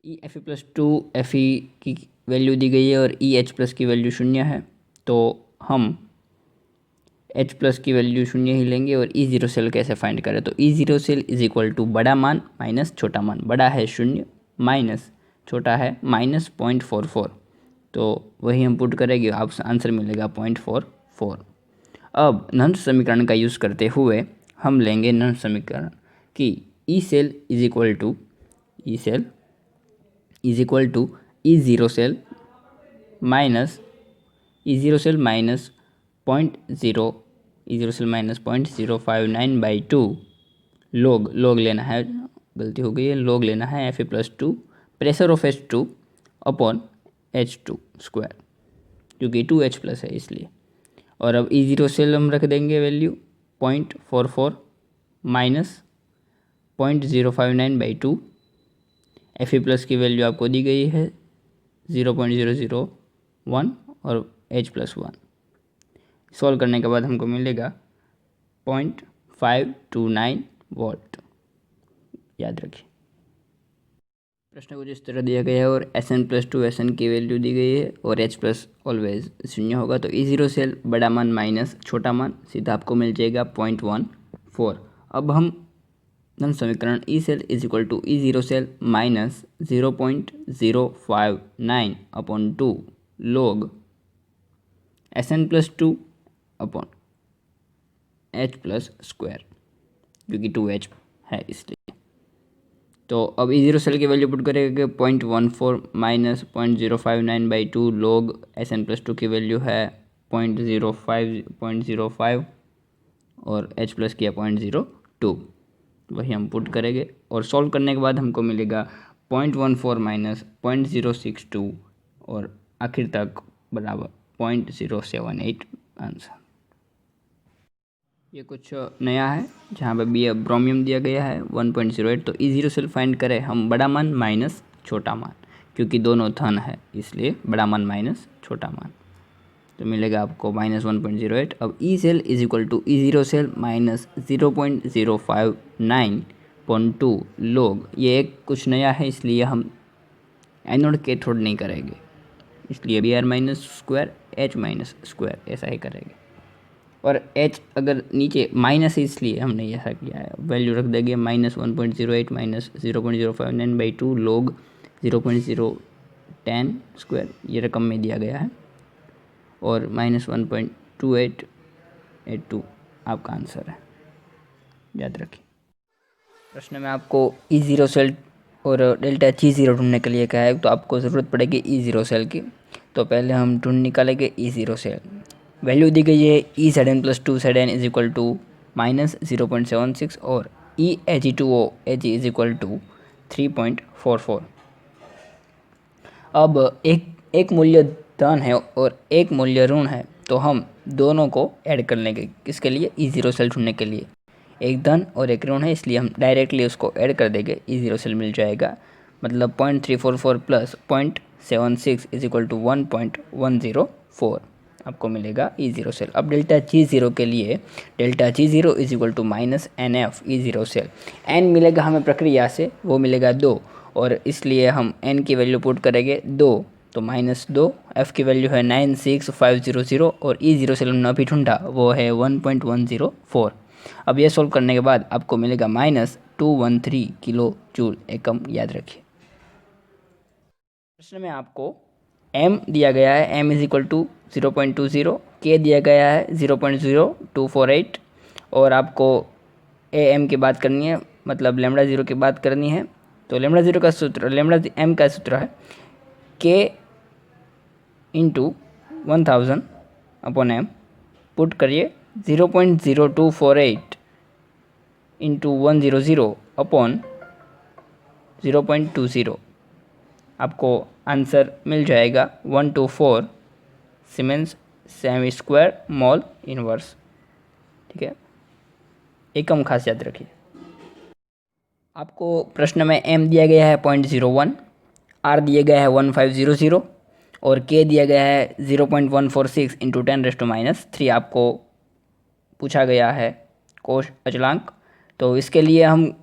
E F E plus two F E की value दी गई है और ई एच प्लस की वैल्यू शून्य है, तो हम एच प्लस की वैल्यू शून्य ही लेंगे। और ई ज़ीरो सेल कैसे फाइंड करें, तो E zero cell is equal to बड़ा मान माइनस छोटा मान। बड़ा है शून्य माइनस छोटा है -0.44, तो वही हम पुट करेंगे, आप आंसर मिलेगा 0.44। अब नंद समीकरण का यूज़ करते हुए हम लेंगे नंद समीकरण कि E cell is equal to E cell is equal to E zero cell minus E zero cell minus point zero E zero cell minus 0.059/2 log लेना है, गलती हो गई है, लोग लेना है F A plus two pressure of H2 upon H2 square, क्योंकि 2H प्लस है इसलिए। और अब ई ज़ीरो सेल हम रख देंगे value 0.44 minus 0.059/2। F A plus की वैल्यू आपको दी गई है 0.001 और H+1। सॉल्व करने के बाद हमको मिलेगा 0.529 वोल्ट, याद रखिए। प्रश्न कुछ इस तरह दिया गया है और Sn प्लस टू Sn की वैल्यू दी गई है और H प्लस ऑलवेज शून्य होगा, तो ई ज़ीरो सेल बड़ा मान माइनस छोटा मान सीधा आपको मिल जाएगा 0.14। अब हम नन समीकरण E cell is equal to E zero cell minus 0.059/2 log Sn plus two upon H plus square, क्योंकि 2H है इसलिए। तो अब ई ज़ीरो सेल की वैल्यू पुट करेंगे 0.14 minus 0.059/2 log Sn plus two की वैल्यू है 0.05 और H प्लस किया 0.02, वही हम पुट करेंगे और सॉल्व करने के बाद हमको मिलेगा 0.14 माइनस 0.062 और आखिर तक बराबर 0.078 आंसर। ये कुछ नया है जहाँ पे बी ब्रोमियम दिया गया है 1.08, तो ई ज़ीरो सेल फाइंड करें हम बड़ा मान माइनस छोटा मान, क्योंकि दोनों धन है इसलिए बड़ा मान माइनस छोटा मान, तो मिलेगा आपको -1.08। अब E cell is equal to E zero cell minus 0.059/2 log, ये एक कुछ नया है इसलिए हम एनोड कैथोड नहीं करेंगे, इसलिए B R minus square H minus square ऐसा ही करेंगे। और H अगर नीचे माइनस है इसलिए हमने ऐसा किया है, वैल्यू रख देंगे -1.08 माइनस 0.059/2 लोग 0.010 स्क्वायर, ये रकम में दिया गया है, और -1.2882 आपका आंसर है, याद रखिए। प्रश्न में आपको ई ज़ीरो सेल और डेल्टा G ज़ीरो ढूंढने के लिए कहा है, तो आपको ज़रूरत पड़ेगी ई ज़ीरो सेल की। तो पहले हम ढूंढ निकालेंगे ई ज़ीरो सेल। वैल्यू दी गई है E Zn plus two Zn is equal to -0.76 और E Ag2O Ag is equal to 3.44। अब एक मूल्य धन है और एक मूल्य ऋण है, तो हम दोनों को ऐड कर लेंगे, किसके लिए, ई ज़ीरो सेल ढूंढने के लिए। एक धन और एक ऋण है इसलिए हम डायरेक्टली उसको ऐड कर देंगे, ई ज़ीरो सेल मिल जाएगा। मतलब 0.344 प्लस 0.76 इज इक्वल टू 1.104 आपको मिलेगा ई ज़ीरो सेल। अब डेल्टा G ज़ीरो के लिए delta G zero is equal to -NF E zero cell. n मिलेगा हमें प्रक्रिया से, वो मिलेगा 2, और इसलिए हम n की वैल्यू पुट करेंगे 2, तो -2। f की वैल्यू है 96500 और ई ज़ीरो सेल हमने अभी ढूंढा वो है 1.104। अब ये सोल्व करने के बाद आपको मिलेगा -213 किलो जूल एकम, याद रखिए। प्रश्न में आपको m दिया गया है, m is equal to 0.20, k दिया गया है 0.0248 और आपको am की बात करनी है, मतलब लेमडा ज़ीरो की बात करनी है। तो लेमडा ज़ीरो का सूत्र, लेमडा m का सूत्र है k into 1000 upon m, put करिए 0.0248 इंटू 100 अपॉन 0.20, आपको आंसर मिल जाएगा 124 siemens semi square mole inverse, ठीक है। एकम खास याद रखिए। आपको प्रश्न में m दिया गया है 0.01, r दिया गया है 1500 और k दिया गया है 0.146 इंटू 10⁻³ आपको पूछा गया है कोश अचलांक। तो इसके लिए हम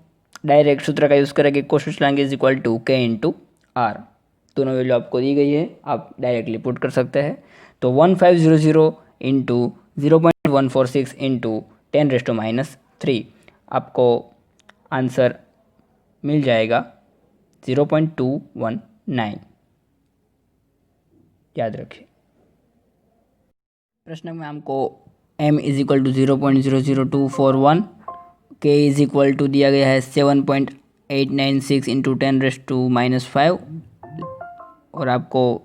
डायरेक्ट सूत्र का यूज़ करेंगे, कोश अचलांक is equal to k into r, दोनों वैल्यू आपको दी गई है, आप डायरेक्टली पुट कर सकते हैं। तो 1500 इंटू 0.146 इंटू 10⁻³ आपको आंसर मिल जाएगा 0.219। याद रखिए। प्रश्न में हमको m is equal to 0.00241, k is equal to दिया गया है 7.896 इंटू 10⁻⁻5 और आपको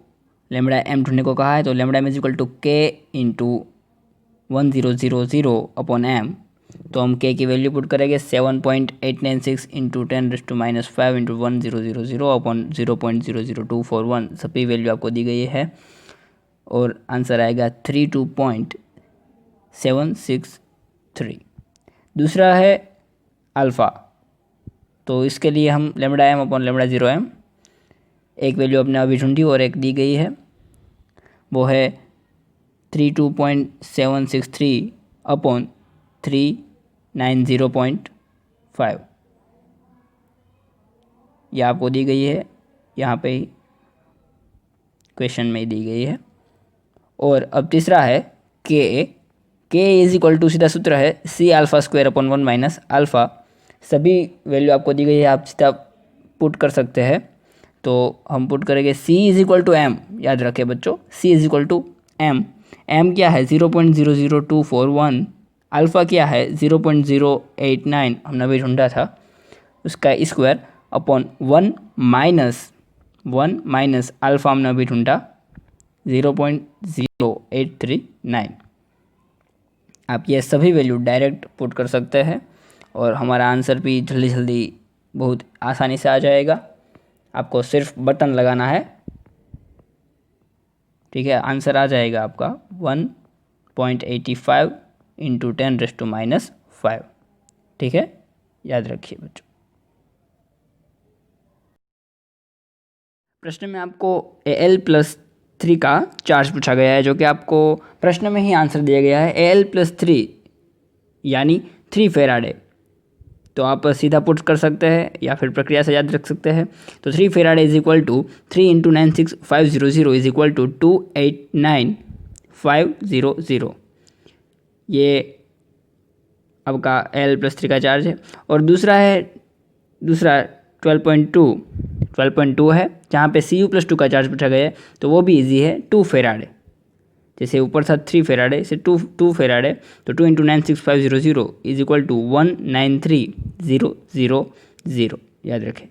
लेमड़ा m ढूंढने को कहा है। तो lambda m is equal to k into 1000 upon m। तो हम k की वैल्यू पुट करेंगे 7.896 इंटू 10⁻⁵ इंटू 1000 अपॉन 0.00241। सभी वैल्यू आपको दी गई है और आंसर आएगा 32.763। दूसरा है अल्फ़ा, तो इसके लिए हम lambda m upon lambda 0m, एक वैल्यू अपने अभी ढूंढी और एक दी गई है, वो है 32.763 अपॉन 390.5। यह आपको दी गई है, यहाँ पे ही क्वेश्चन में दी गई है। और अब तीसरा है के इज इक्वल टू, सीधा सूत्र है c⁴² अपॉन 1 माइनस अल्फ़ा। सभी वैल्यू आपको दी गई है, आप सीधा पुट कर सकते हैं। तो हम पुट करेंगे c is equal to m। याद रखें बच्चों, c is equal to m। m क्या है 0.00241, अल्फ़ा क्या है 0.089 हमने अभी ढूंढा था, उसका स्क्वायर अपॉन 1 माइनस अल्फ़ा हमने अभी ढूंढा 0.0839। आप ये सभी वैल्यू डायरेक्ट पुट कर सकते हैं और हमारा आंसर भी जल्दी जल्दी बहुत आसानी से आ जाएगा। आपको सिर्फ बटन लगाना है, ठीक है, आंसर आ जाएगा आपका 1.85 इंटू 10⁻⁵। ठीक है, याद रखिए बच्चों। प्रश्न में आपको Al+3 का चार्ज पूछा गया है, जो कि आपको प्रश्न में ही आंसर दिया गया है। Al+3 यानी 3 फेराडे, तो आप सीधा पुट कर सकते हैं या फिर प्रक्रिया से याद रख सकते हैं। तो 3 faraday is equal to 3 into 96500 is equal to 289,500। ये आपका Al+3 का चार्ज है। और दूसरा 12.2 है, जहाँ पे Cu+2 का चार्ज पूछा गया है, तो वो भी इजी है 2 फेराडे। जैसे ऊपर था 3 फेराडे से 2 फेराडे, तो 2 इंटू 96500 इज इक्वल टू 193,000। याद रखें।